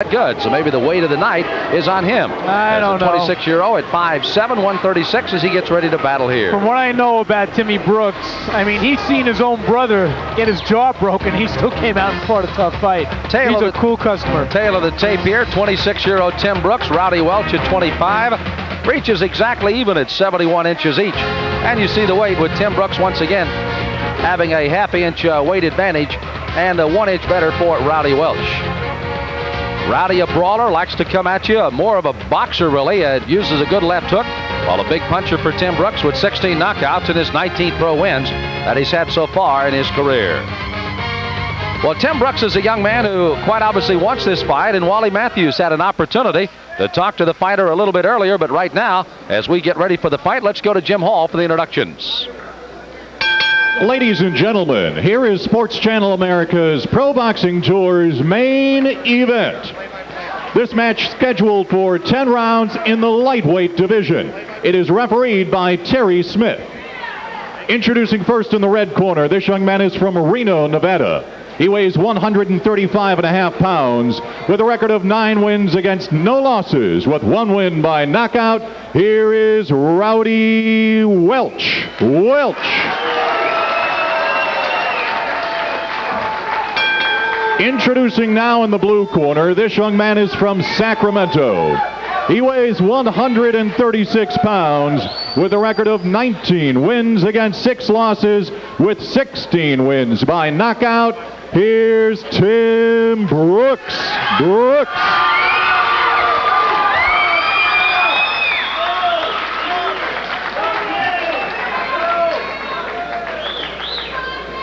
good, so maybe the weight of the night is on him. I don't know. 26-year-old at 5'7", 136 as he gets ready to battle here. From what I know about Timmy Brooks, I mean, he's seen his own brother get his jaw broken. He still came out and fought a tough fight. He's a cool customer. Tail of the tape here, 26-year-old Tim Brooks, Rowdy Welch at 25. Reaches exactly even at 71 inches each. And you see the weight with Tim Brooks once again having a half-inch weight advantage and a 1 inch better for Rowdy Welch. Rowdy, a brawler, likes to come at you. More of a boxer, really. Uses a good left hook, while a big puncher for Tim Brooks with 16 knockouts in his 19th pro wins that he's had so far in his career. Well, Tim Brooks is a young man who quite obviously wants this fight, and Wally Matthews had an opportunity to talk to the fighter a little bit earlier, but right now, as we get ready for the fight, let's go to Jim Hall for the introductions. Ladies and gentlemen, here is Sports Channel America's Pro Boxing Tour's main event. This match scheduled for 10 rounds in the lightweight division. It is refereed by Terry Smith. Introducing first in the red corner, this young man is from Reno, Nevada. He weighs 135.5 pounds with a record of 9 wins against no losses, with 1 win by knockout. Here is Rowdy Welch. Introducing now in the blue corner, this young man is from Sacramento. He weighs 136 pounds with a record of 19 wins against 6 losses, with 16 wins by knockout. Here's Tim Brooks.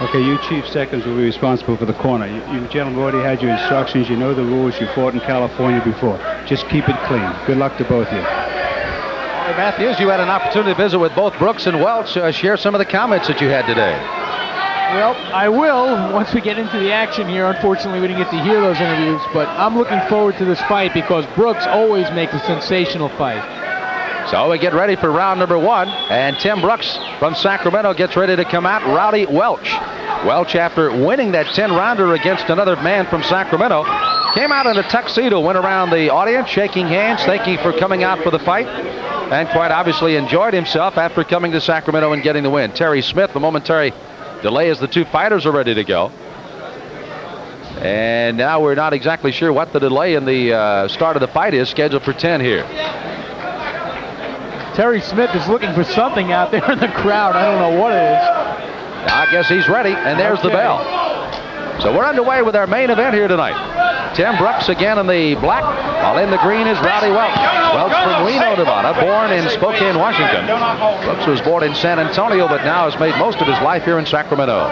Okay, you chief seconds will be responsible for the corner. You gentlemen already had your instructions. You know the rules. You fought in California before. Just keep it clean. Good luck to both of you. Hey, Matthews, you had an opportunity to visit with both Brooks and Welch. Share some of the comments that you had today. Well, I will once we get into the action here. Unfortunately, we didn't get to hear those interviews, but I'm looking forward to this fight because Brooks always makes a sensational fight. So we get ready for round number 1, and Tim Brooks from Sacramento gets ready to come out. Rowdy Welch. Welch, after winning that 10-rounder against another man from Sacramento, came out in a tuxedo, went around the audience shaking hands, thanking for coming out for the fight, and quite obviously enjoyed himself after coming to Sacramento and getting the win. Terry Smith, the momentary delay as the two fighters are ready to go. And now we're not exactly sure what the delay in the start of the fight is, scheduled for 10 here. Terry Smith is looking for something out there in the crowd. I don't know what it is. I guess he's ready, and there's the bell. So we're underway with our main event here tonight. Tim Brooks again in the black, while in the green is Rowdy Welch. Welch from Reno, Nevada, born in Spokane, Washington. Brooks was born in San Antonio, but now has made most of his life here in Sacramento.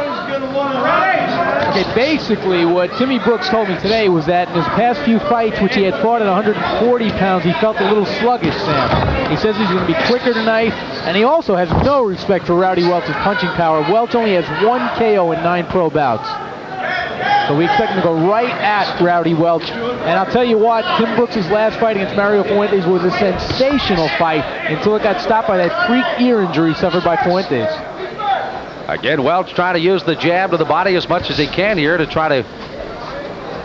Okay, basically what Timmy Brooks told me today was that in his past few fights, which he had fought at 140 pounds, he felt a little sluggish, Sam. He says he's going to be quicker tonight, and he also has no respect for Rowdy Welch's punching power. Welch only has 1 KO in 9 pro bouts. So we expect him to go right at Rowdy Welch. And I'll tell you what, Tim Brooks' last fight against Mario Fuentes was a sensational fight until it got stopped by that freak ear injury suffered by Fuentes. Again, Welch trying to use the jab to the body as much as he can here to try to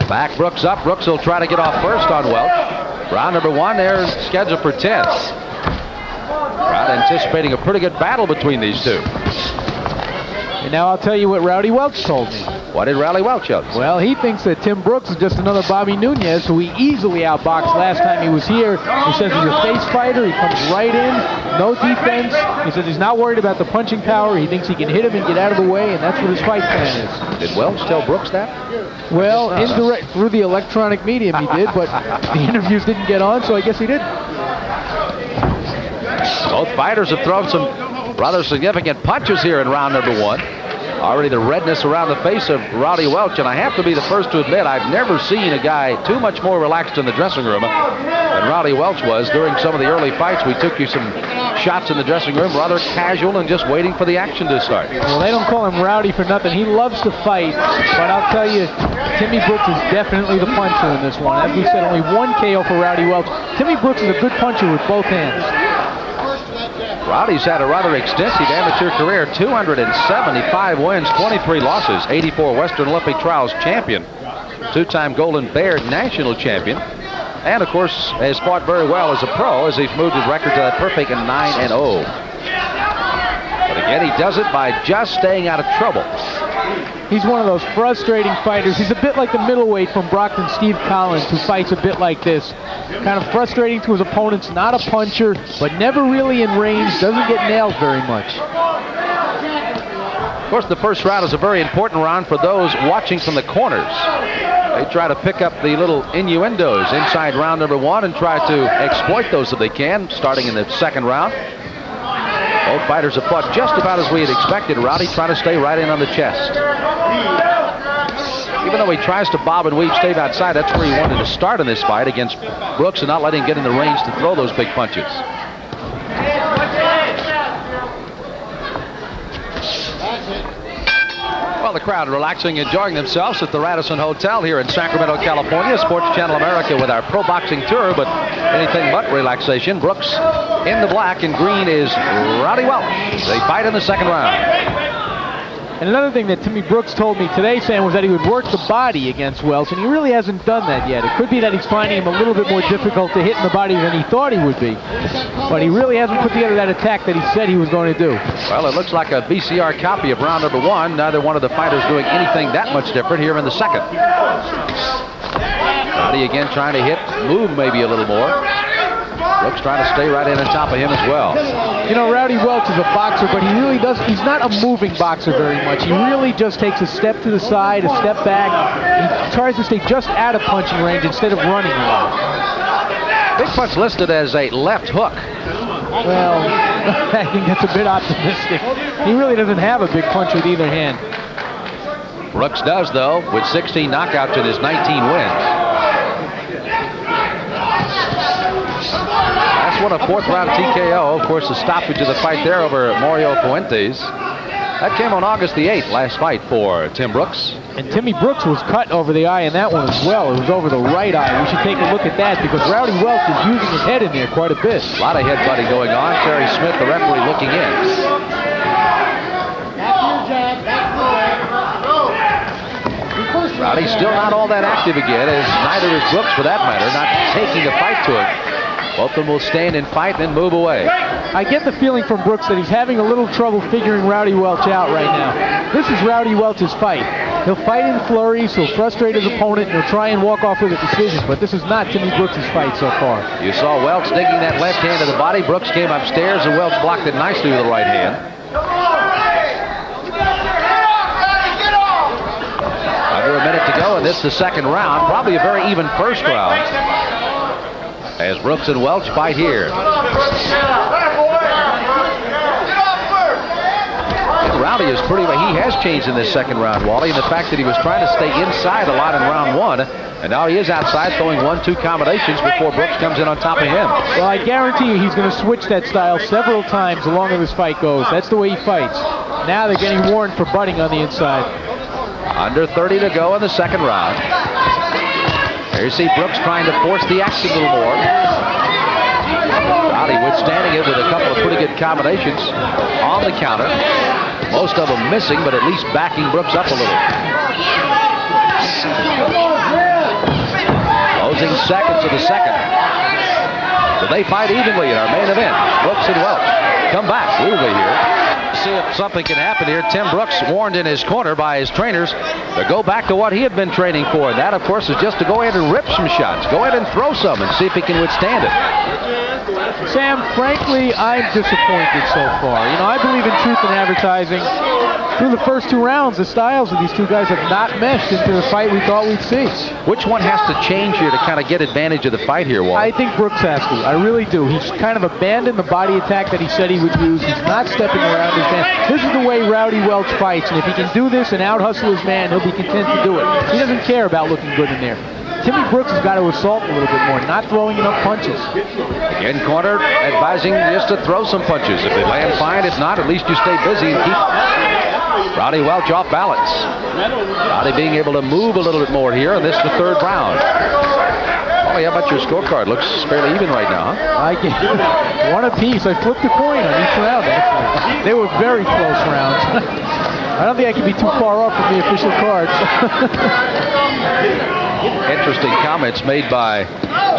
back Brooks up. Brooks will try to get off first on Welch. Round number 1 there is scheduled for 10. Crowd anticipating a pretty good battle between these two. And now I'll tell you what Rowdy Welch told me. What did Rowdy Welch tell us? Well, he thinks that Tim Brooks is just another Bobby Nunez, who he easily outboxed last time he was here. He says he's a face fighter. He comes right in, no defense. He says he's not worried about the punching power. He thinks he can hit him and get out of the way, and that's what his fight plan is. Did Welch tell Brooks that? Well, indirect through the electronic medium he did, but the interviews didn't get on, so I guess he did. Both fighters have thrown some rather significant punches here in round number 1. Already the redness around the face of Rowdy Welch, and I have to be the first to admit I've never seen a guy too much more relaxed in the dressing room than Rowdy Welch was during some of the early fights. We took you some shots in the dressing room, rather casual and just waiting for the action to start. Well, they don't call him Rowdy for nothing. He loves to fight, but I'll tell you, Timmy Brooks is definitely the puncher in this one. As we said, only 1 KO for Rowdy Welch. Timmy Brooks is a good puncher with both hands. Rowdy's had a rather extensive amateur career, 275 wins, 23 losses, 84 Western Olympic Trials champion. two-time Golden Bear national champion. And, of course, has fought very well as a pro as he's moved his record to that perfect 9-0. But again, he does it by just staying out of trouble. He's one of those frustrating fighters. He's a bit like the middleweight from Brockton, Steve Collins, who fights a bit like this. Kind of frustrating to his opponents, not a puncher, but never really in range, doesn't get nailed very much. Of course, the first round is a very important round for those watching from the corners. They try to pick up the little innuendos inside round number one and try to exploit those if they can, starting in the second round. Both fighters have fought just about as we had expected. Rowdy trying to stay right in on the chest. Even though he tries to bob and weave, stay outside, that's where he wanted to start in this fight against Brooks and not let him get in the range to throw those big punches. Well, the crowd relaxing, enjoying themselves at the Radisson Hotel here in Sacramento, California. Sports Channel America with our pro boxing tour, but anything but relaxation. Brooks in the black and green is Rowdy Welch. They fight in the second round. And another thing that Timmy Brooks told me today, Sam, was that he would work the body against Welch, and he really hasn't done that yet. It could be that he's finding him a little bit more difficult to hit in the body than he thought he would be. But he really hasn't put together that attack that he said he was going to do. Well, it looks like a VCR copy of round number one. Neither one of the fighters doing anything that much different here in the second. Rowdy again trying to hit, move maybe a little more. Brooks trying to stay right in on top of him as well. You know, Rowdy Welch is a boxer, but he really does, he's not a moving boxer very much. He really just takes a step to the side, a step back. He tries to stay just out of punching range instead of running a lot. Big punch listed as a left hook. Well, I think that's a bit optimistic. He really doesn't have a big punch with either hand. Brooks does, though, with 16 knockouts in his 19 wins. Won a fourth round TKO. Of course, the stoppage of the fight there over Mario Fuentes. That came on August the 8th, last fight for Tim Brooks. And Timmy Brooks was cut over the eye in that one as well. It was over the right eye. We should take a look at that because Rowdy Welch is using his head in there quite a bit. A lot of headbutting going on. Terry Smith, the referee, looking in. Rowdy's still not all that active again, as neither is Brooks for that matter, not taking the fight to him. Both of them will stand and fight, then move away. I get the feeling from Brooks that he's having a little trouble figuring Rowdy Welch out right now. This is Rowdy Welch's fight. He'll fight in flurries, he'll frustrate his opponent, and he'll try and walk off with a decision, but this is not Timmy Brooks' fight so far. You saw Welch digging that left hand to the body. Brooks came upstairs, and Welch blocked it nicely with the right hand. Under a minute to go, and this is the second round. Probably a very even first round, as Brooks and Welch fight here. Rowdy is he has changed in this second round, Wally, and the fact that he was trying to stay inside a lot in round one, and now he is outside throwing 1-2 combinations before Brooks comes in on top of him. Well, I guarantee you he's going to switch that style several times the longer this fight goes. That's the way he fights. Now they're getting warned for butting on the inside. Under 30 to go in the second round. There you see Brooks trying to force the action a little more. Rowdy withstanding it with a couple of pretty good combinations on the counter. Most of them missing, but at least backing Brooks up a little. Closing seconds of the second. So they fight evenly in our main event. Brooks and Welch come back. We'll be here. See if something can happen here. Tim Brooks warned in his corner by his trainers to go back to what he had been training for. And that, of course, is just to go ahead and rip some shots. Go ahead and throw some and see if he can withstand it. Sam, frankly, I'm disappointed so far. You know, I believe in truth in advertising. Through the first two rounds, the styles of these two guys have not meshed into the fight we thought we'd see. Which one has to change here to kind of get advantage of the fight here, Walt? I think Brooks has to. I really do. He's kind of abandoned the body attack that he said he would use. He's not stepping around his man. This is the way Rowdy Welch fights, and if he can do this and out-hustle his man, he'll be content to do it. He doesn't care about looking good in there. Timmy Brooks has got to assault a little bit more, not throwing enough punches. Again, corner advising just to throw some punches. If they land, fine. If not, at least you stay busy and keep Rowdy Welch off balance. Rowdy being able to move a little bit more here, and this is the third round. Wally, how about your scorecard? Looks fairly even right now, huh? I gave one apiece. I flipped a coin on each round, actually. They were very close rounds. I don't think I can be too far off from the official cards. Interesting comments made by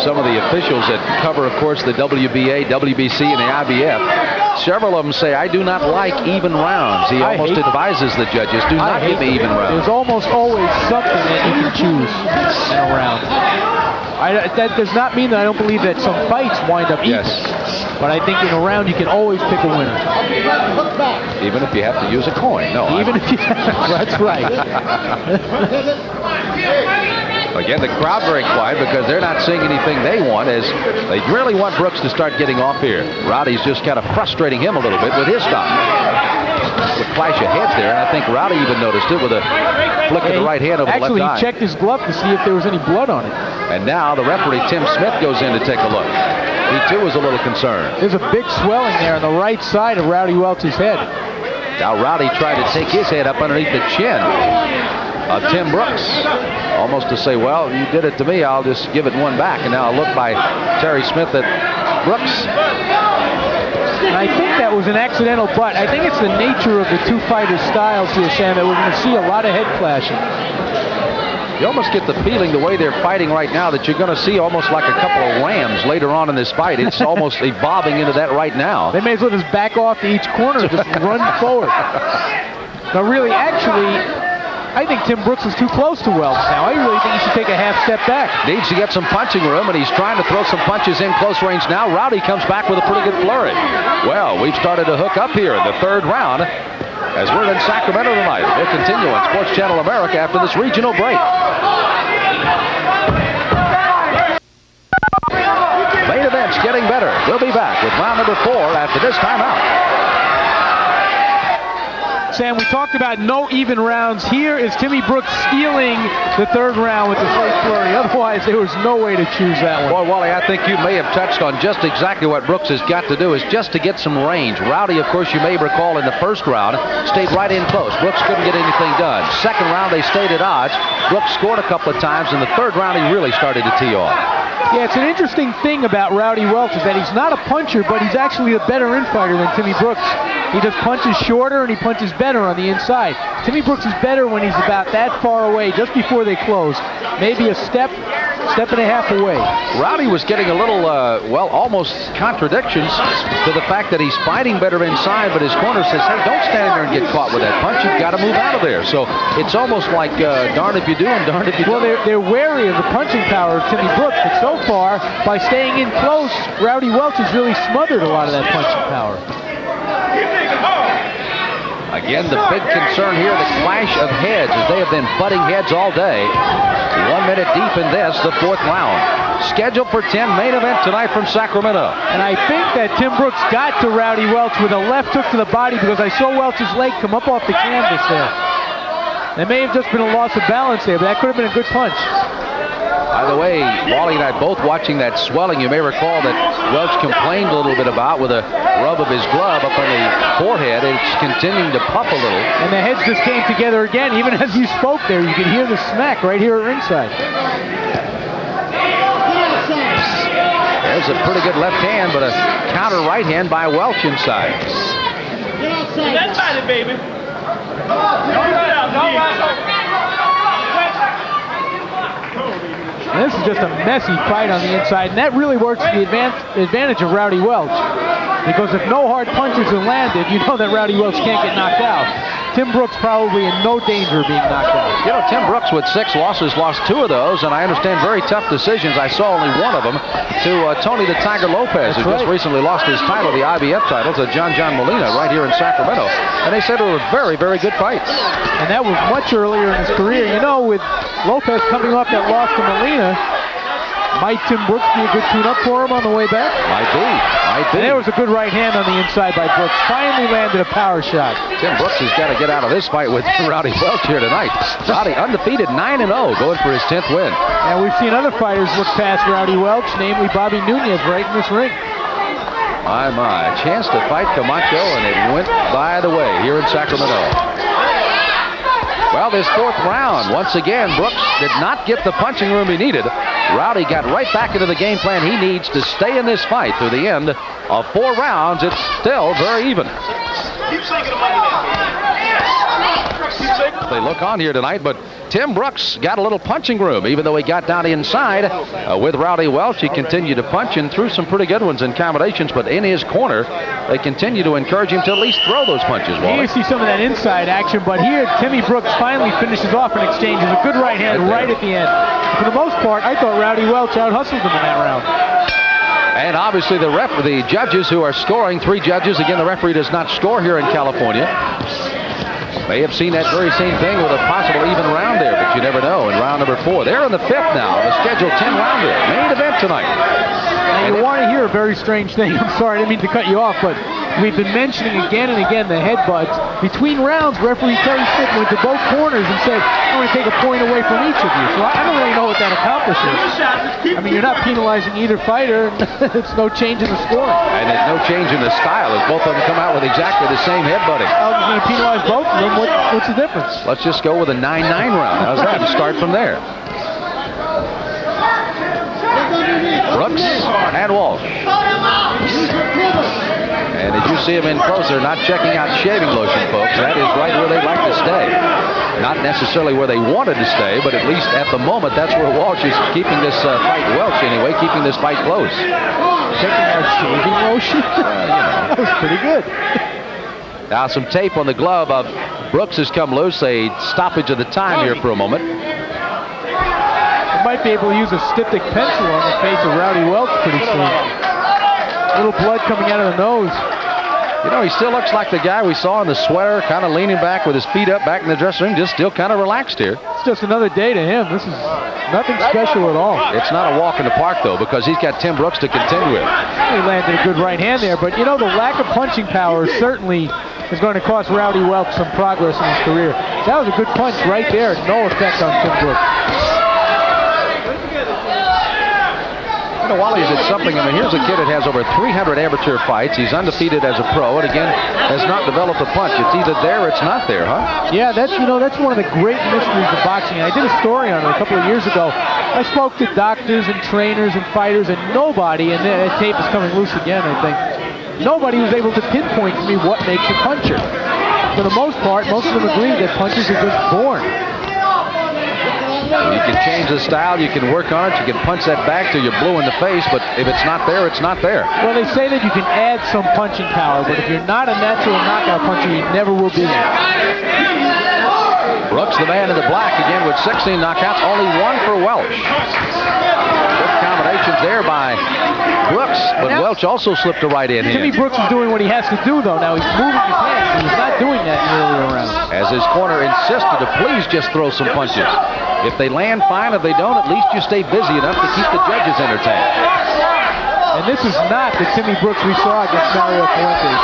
some of the officials that cover, of course, the WBA, WBC, and the IBF. Several of them say, I do not like even rounds. He almost advises the judges, do not give me even rounds. There's almost always something that you can choose in a round. That does not mean that I don't believe that some fights wind up even. Yes. But I think in a round you can always pick a winner. Even if you have to use a coin. No. Even if you... That's right. Again, the crowd very quiet because they're not seeing anything they want, as they really want Brooks to start getting off here. Rowdy's just kind of frustrating him a little bit with his stop. The clash of heads there, and I think Rowdy even noticed it with a flick of the right hand over the left eye. Actually, he checked his glove to see if there was any blood on it. And now the referee, Tim Smith, goes in to take a look. He, too, is a little concerned. There's a big swelling there on the right side of Rowdy Welch's head. Now Rowdy tried to take his head up underneath the chin of Tim Brooks, almost to say, well, you did it to me, I'll just give it one back. And now a look by Terry Smith at Brooks. And I think that was an accidental butt. I think it's the nature of the two fighters' styles here, Sam, that we're going to see a lot of head clashing. You almost get the feeling, the way they're fighting right now, that you're going to see almost like a couple of rams later on in this fight. It's almost evolving into that right now. They may as well just back off to each corner and just run forward. Now, really, actually, I think Tim Brooks is too close to Welch now. I really think he should take a half step back. Needs to get some punching room, and he's trying to throw some punches in close range now. Rowdy comes back with a pretty good flurry. Well, we've started to hook up here in the third round as we're in Sacramento tonight. We'll continue on Sports Channel America after this regional break. Main event's getting better. We'll be back with round number 4 after this timeout. Sam, we talked about no even rounds. Here is Timmy Brooks stealing the third round with the late flurry. Otherwise, there was no way to choose that one. Boy, Wally, I think you may have touched on just exactly what Brooks has got to do, is just to get some range. Rowdy, of course, you may recall in the first round, stayed right in close. Brooks couldn't get anything done. Second round, they stayed at odds. Brooks scored a couple of times. In the third round, he really started to tee off. Yeah, it's an interesting thing about Rowdy Welch is that he's not a puncher, but he's actually a better infighter than Timmy Brooks. He just punches shorter and he punches better on the inside. Timmy Brooks is better when he's about that far away, just before they close. Maybe a step and a half away. Rowdy was getting a little, well, almost contradictions to the fact that he's fighting better inside, but his corner says, hey, don't stand there and get caught with that punch. You've got to move out of there. So it's almost like darn if you do and darn if you don't. Well, they're wary of the punching power of Timmy Brooks, but so far, by staying in close, Rowdy Welch has really smothered a lot of that punching power. Again, the big concern here, the clash of heads, as they have been butting heads all day. 1 minute deep in this, the fourth round. Scheduled for 10, main event tonight from Sacramento. And I think that Tim Brooks got to Rowdy Welch with a left hook to the body, because I saw Welch's leg come up off the canvas there. There may have just been a loss of balance there, but that could have been a good punch. By the way, Wally and I both watching that swelling. You may recall that Welch complained a little bit about with a rub of his glove up on the forehead. It's continuing to puff a little. And the heads just came together again. Even as you spoke there, you could hear the smack right here at ringside. There's a pretty good left hand, but a counter right hand by Welch inside. That's about it, baby. And this is just a messy fight on the inside, and that really works to the advantage of Rowdy Welch. Because if no hard punches are landed, you know that Rowdy Welch can't get knocked out. Tim Brooks probably in no danger of being knocked out. You know, Tim Brooks with 6 losses lost 2 of those, and I understand very tough decisions. I saw only one of them to Tony the Tiger Lopez, who just recently lost his title, the IBF title, to John Molina right here in Sacramento. And they said it were very, very good fights. And that was much earlier in his career. You know, with Lopez coming off that loss to Molina, might Tim Brooks be a good tune-up for him on the way back? Might be. And there was a good right hand on the inside by Brooks. Finally landed a power shot. Tim Brooks has got to get out of this fight with Rowdy Welch here tonight. Rowdy undefeated 9-0, going for his 10th win. And we've seen other fighters look past Rowdy Welch, namely Bobby Nunez right in this ring. My, a chance to fight Camacho, and it went by the way here in Sacramento. Well, this fourth round, once again, Brooks did not get the punching room he needed. Rowdy got right back into the game plan he needs to stay in this fight through the end of 4 rounds. It's still very even. Keep shaking the money there, baby. Keep shaking. as they look on here tonight, but Tim Brooks got a little punching room, even though he got down inside with Rowdy Welch. He continued to punch and threw some pretty good ones in combinations, but in his corner, they continue to encourage him to at least throw those punches, Wally. Here you see some of that inside action, but here Timmy Brooks finally finishes off an exchange with a good right hand right at the end. For the most part, I thought Rowdy Welch out-hustled him in that round. And obviously the judges who are scoring, 3 judges, again, the referee does not score here in California, may have seen that very same thing with a possible even round there, but you never know. In round number 4, they're in the 5th now, the scheduled 10-rounder, main event tonight. Now you want to hear a very strange thing. I'm sorry, I didn't mean to cut you off, but we've been mentioning again and again the headbutts. Between rounds, referee Terry Smith went to both corners and said, I'm going to take a point away from each of you. So I don't really know what that accomplishes. I mean, you're not penalizing either fighter. It's no change in the scoring. And there's no change in the style as both of them come out with exactly the same headbutting. I was going to penalize both of them. What's the difference? Let's just go with a 9-9 round. How's that? And start from there. Brooks and Walsh. And as you see him in closer, not checking out shaving lotion, folks. That is right where they'd like to stay. Not necessarily where they wanted to stay, but at least at the moment, that's where Walsh is keeping this fight, Welch anyway, keeping this fight close. Checking out shaving lotion? That was pretty good. Now some tape on the glove of Brooks has come loose. A stoppage of the time here for a moment. You might be able to use a styptic pencil on the face of Rowdy Welch pretty soon. A little blood coming out of the nose. You know, he still looks like the guy we saw in the sweater, kind of leaning back with his feet up back in the dressing room, just still kind of relaxed here. It's just another day to him. This is nothing special at all. It's not a walk in the park, though, because he's got Tim Brooks to contend with. He landed a good right hand there, but, you know, the lack of punching power certainly is going to cost Rowdy Welch some progress in his career. That was a good punch right there. No effect on Tim Brooks. You know, Wally's at something. I mean, here's a kid that has over 300 amateur fights. He's undefeated as a pro, and again, has not developed a punch. It's either there or it's not there, huh? Yeah, that's one of the great mysteries of boxing. And I did a story on it a couple of years ago. I spoke to doctors and trainers and fighters, and nobody, and that tape is coming loose again, I think. Nobody was able to pinpoint to me what makes a puncher. For the most part, most of them agree that punchers are just born. You can change the style, you can work on it, you can punch that back till you're blue in the face, but if it's not there, it's not there. Well, they say that you can add some punching power, but if you're not a natural knockout puncher, you never will be. Brooks, the man in the black, again with 16 knockouts, only 1 for Welch. Good combinations there by Brooks, but Welch also slipped a right in here. Timmy Brooks is doing what he has to do, though. Now he's moving his hands, and he's not doing that in the earlier rounds. As his corner insisted to please just throw some punches. If they land, fine. If they don't, at least you stay busy enough to keep the judges entertained. And this is not the Timmy Brooks we saw against Mario Fuentes.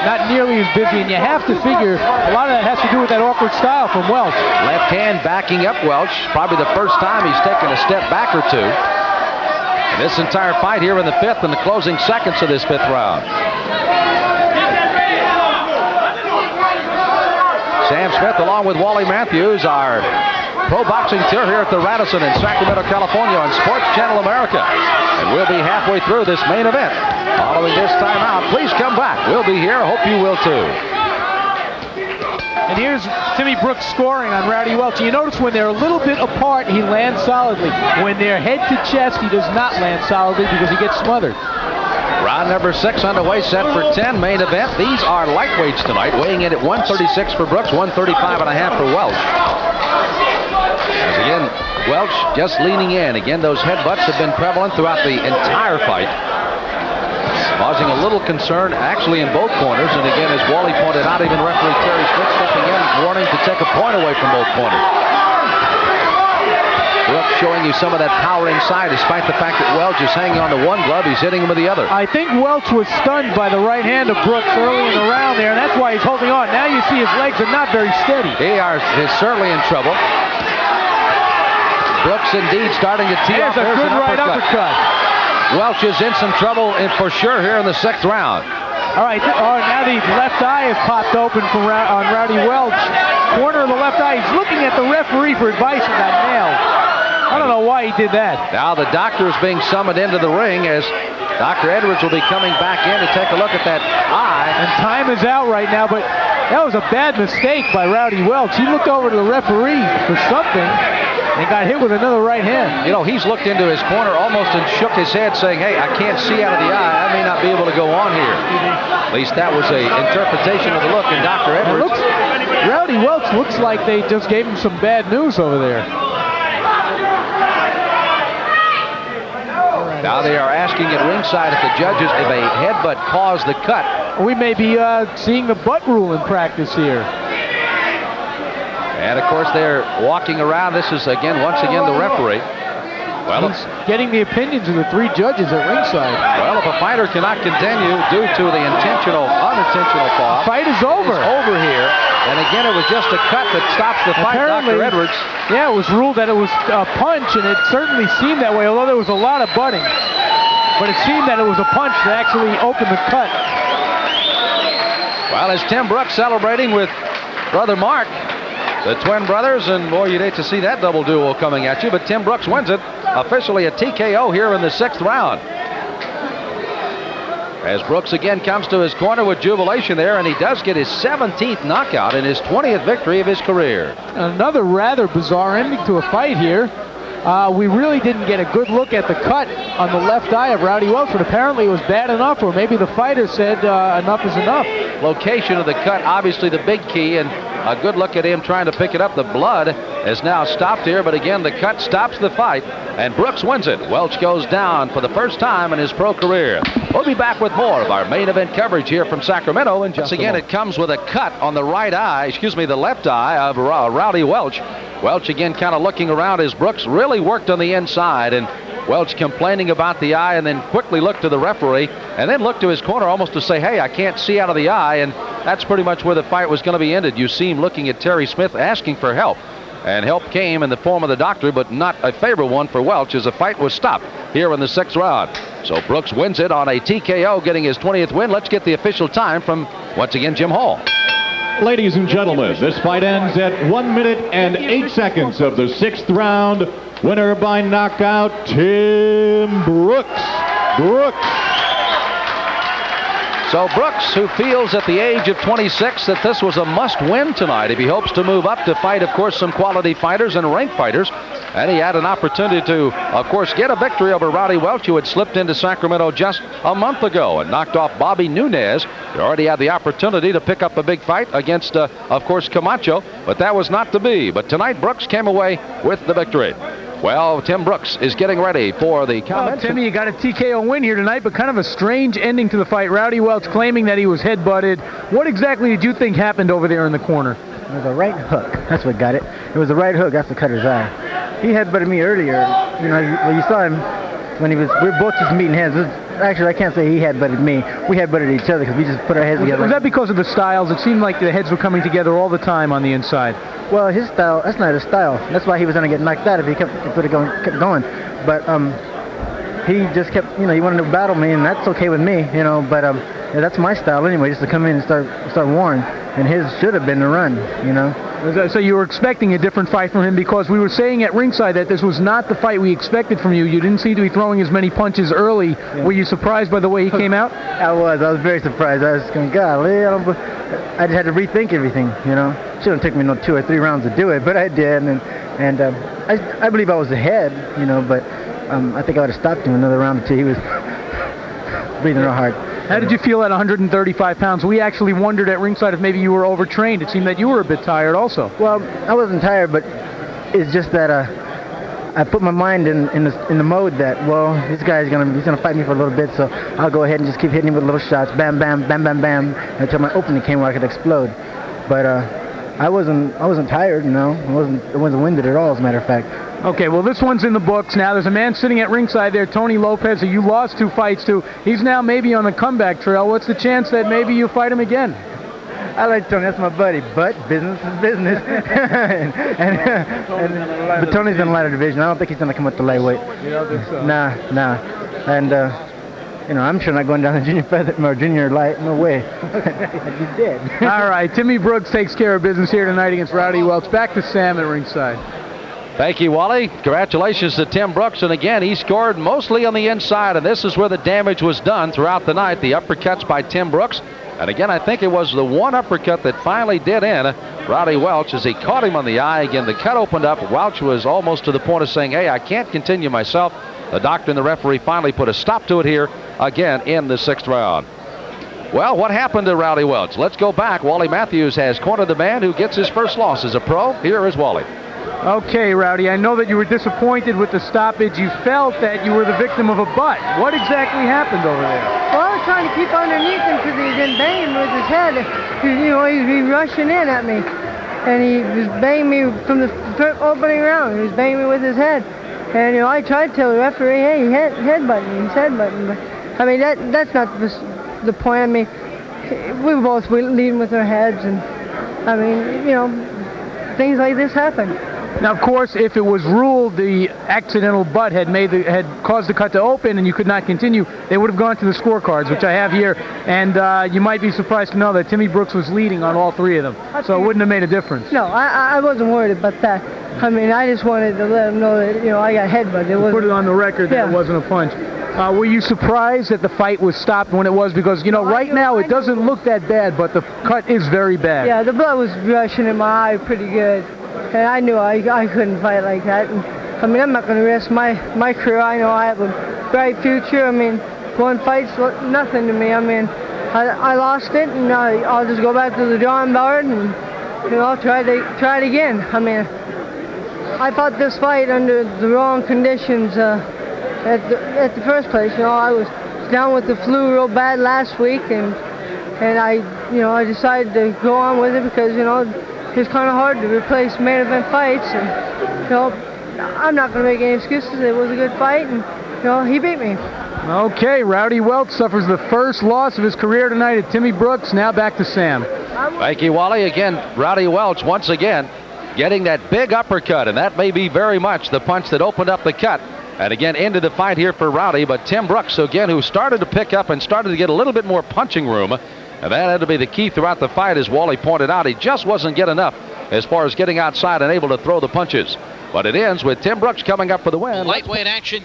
Not nearly as busy, and you have to figure a lot of that has to do with that awkward style from Welch. Left hand backing up Welch. Probably the first time he's taken a step back or two. And this entire fight here in the 5th and the closing seconds of this 5th round. Sam Smith along with Wally Matthews, our pro boxing tour here at the Radisson in Sacramento, California on Sports Channel America. And we'll be halfway through this main event. Following this timeout, please come back. We'll be here. Hope you will too. And here's Timmy Brooks scoring on Rowdy Welch. You notice when they're a little bit apart, he lands solidly. When they're head to chest, he does not land solidly because he gets smothered. Round number 6 underway, set for 10, main event. These are lightweights tonight, weighing in at 136 for Brooks, 135.5 for Welch. As again, Welch just leaning in. Again, those headbutts have been prevalent throughout the entire fight, causing a little concern actually in both corners. And again, as Wally pointed out, even referee Terry Smith stepping in, warning to take a point away from both corners. Brooks showing you some of that power inside, despite the fact that Welch is hanging on to one glove. He's hitting him with the other. I think Welch was stunned by the right hand of Brooks early in the round there, and that's why he's holding on. Now you see his legs are not very steady. He is certainly in trouble. Brooks indeed starting to tee off. There's a good right uppercut. Welch is in some trouble for sure here in the 6th round. All right, now the left eye has popped open on Rowdy Welch. Corner of the left eye. He's looking at the referee for advice and got nailed. I don't know why he did that. Now the doctor is being summoned into the ring as Dr. Edwards will be coming back in to take a look at that eye. And time is out right now, but That was a bad mistake by Rowdy Welch. He looked over to the referee for something and got hit with another right hand. You know, he's looked into his corner almost and shook his head saying, hey, I can't see out of the eye. I may not be able to go on here. At least that was a interpretation of the look in Dr. Edwards. Rowdy Welch looks like they just gave him some bad news over there. Now they are asking at ringside if the judges, if a headbutt caused the cut. We may be seeing the butt rule in practice here. And, of course, they're walking around. This is, once again, the referee. Well, he's getting the opinions of the three judges at ringside. Well, if a fighter cannot continue due to the unintentional fall, the fight is over. It's over here. And, again, it was just a cut that stops the fight, Apparently, Dr. Edwards. Yeah, it was ruled that it was a punch, and it certainly seemed that way, although there was a lot of butting. But it seemed that it was a punch that actually opened the cut. Well, as Tim Brooks celebrating with brother Mark, the twin brothers, and boy, you'd hate to see that double duel coming at you, but Tim Brooks wins it, officially a TKO here in the 6th round. As Brooks again comes to his corner with jubilation there, and he does get his 17th knockout and his 20th victory of his career. Another rather bizarre ending to a fight here. We really didn't get a good look at the cut on the left eye of Rowdy Welch, but apparently it was bad enough, or maybe the fighter said enough is enough. Location of the cut, obviously the big key, and a good look at him trying to pick it up. The blood has now stopped here, but again, the cut stops the fight, and Brooks wins it. Welch goes down for the first time in his pro career. We'll be back with more of our main event coverage here from Sacramento in just a moment. It comes with a cut on the the left eye of Rowdy Welch. Welch again kind of looking around as Brooks really worked on the inside, and Welch complaining about the eye, and then quickly looked to the referee and then looked to his corner almost to say, hey, I can't see out of the eye, and that's pretty much where the fight was going to be ended. You see him looking at Terry Smith asking for help, and help came in the form of the doctor, but not a favorable one for Welch as the fight was stopped here in the 6th round. So Brooks wins it on a TKO, getting his 20th win. Let's get the official time from, once again, Jim Hall. Ladies and gentlemen, this fight ends at 1 minute and 8 seconds of the 6th round. Winner by knockout, Tim Brooks. So Brooks, who feels at the age of 26 that this was a must-win tonight if he hopes to move up to fight, of course, some quality fighters and ranked fighters. And he had an opportunity to, of course, get a victory over Rowdy Welch, who had slipped into Sacramento just a month ago and knocked off Bobby Nunez. He already had the opportunity to pick up a big fight against, of course, Camacho, but that was not to be. But tonight, Brooks came away with the victory. Well, Tim Brooks is getting ready for the comments. Timmy, you got a TKO win here tonight, but kind of a strange ending to the fight. Rowdy Welch claiming that he was head-butted. What exactly did you think happened over there in the corner? It was a right hook. That's what got it. It was a right hook. That's what cut his eye. He headbutted me earlier. You know, you saw him when we were both just meeting heads. Actually, I can't say he headbutted me. We headbutted each other because we just put our heads together. Was that because of the styles? It seemed like the heads were coming together all the time on the inside. Well, his style, that's not his style. That's why he was going to get knocked out if he kept going. But he just kept, he wanted to battle me, and that's okay with me, But yeah, that's my style anyway, just to come in and start warring. And his should have been to run, So you were expecting a different fight from him, because we were saying at ringside that this was not the fight we expected from you. You didn't seem to be throwing as many punches early. Yeah. Were you surprised by the way he came out? I was very surprised. I was going, golly, I just had to rethink everything, Shouldn't take me 2 or 3 rounds to do it, but I did, and I believe I was ahead, but I think I would have stopped him another round or 2. He was breathing real hard. How did you feel at 135 pounds? We actually wondered at ringside if maybe you were overtrained. It seemed that you were a bit tired also. Well, I wasn't tired, but it's just that I put my mind in the mode that, well, this guy's gonna fight me for a little bit, so I'll go ahead and just keep hitting him with little shots, bam, bam, bam, bam, bam, until my opening came where I could explode. But I wasn't tired, I wasn't winded at all, as a matter of fact. Okay, well, this one's in the books now. There's a man sitting at ringside there, Tony Lopez, who you lost 2 fights to. He's now maybe on the comeback trail. What's the chance that maybe you fight him again? I like Tony. That's my buddy. But business is business. But Tony's in the lighter division. I don't think he's going to come up to lightweight. You don't think so? Nah. And, I'm sure not going down the junior light. No way. He's dead. All right, Timmy Brooks takes care of business here tonight against Rowdy Welch. Back to Sam at ringside. Thank you, Wally. Congratulations to Tim Brooks. And again, he scored mostly on the inside, and this is where the damage was done throughout the night. The uppercuts by Tim Brooks. And again, I think it was the one uppercut that finally did in Rowdy Welch as he caught him on the eye. Again, the cut opened up. Welch was almost to the point of saying, hey, I can't continue myself. The doctor and the referee finally put a stop to it here again in the 6th round. Well, what happened to Rowdy Welch? Let's go back. Wally Matthews has cornered the man who gets his first loss as a pro. Here is Wally. Okay, Rowdy, I know that you were disappointed with the stoppage. You felt that you were the victim of a butt. What exactly happened over there? Well, I was trying to keep underneath him because he was in banging with his head. He was rushing in at me. And he was banging me from the opening round. He was banging me with his head. And, I tried to tell the referee, hey, headbutting me. He's headbutting me. I mean, that's not the point. I mean, we were both leading with our heads. And, I mean, things like this happen. Now, of course, if it was ruled the accidental butt had caused the cut to open and you could not continue, they would have gone to the scorecards, which I have here. And you might be surprised to know that Timmy Brooks was leading on all 3 of them. So it wouldn't have made a difference. No, I wasn't worried about that. I mean, I just wanted to let them know that, I got headbutted. Put it on the record that it wasn't a punch. Were you surprised that the fight was stopped when it was? Because, right now it doesn't look that bad, but the cut is very bad. Yeah, the blood was rushing in my eye pretty good. And I knew I couldn't fight like that. And, I mean, I'm not going to risk my career. I know I have a bright future. I mean, one fight's nothing to me. I mean, I lost it, and I'll just go back to the drawing board and, I'll try it again. I mean, I fought this fight under the wrong conditions at the first place. I was down with the flu real bad last week, and I decided to go on with it because, it's kind of hard to replace main event fights, and I'm not going to make any excuses. It was a good fight, and he beat me. Okay, Rowdy Welch suffers the first loss of his career tonight at Timmy Brooks. Now back to Sam. Thank you, Wally. Again, Rowdy Welch once again getting that big uppercut, and that may be very much the punch that opened up the cut. And again, into the fight here for Rowdy, but Tim Brooks again, who started to pick up and started to get a little bit more punching room. And that had to be the key throughout the fight, as Wally pointed out. He just wasn't getting enough as far as getting outside and able to throw the punches. But it ends with Tim Brooks coming up for the win. Lightweight action.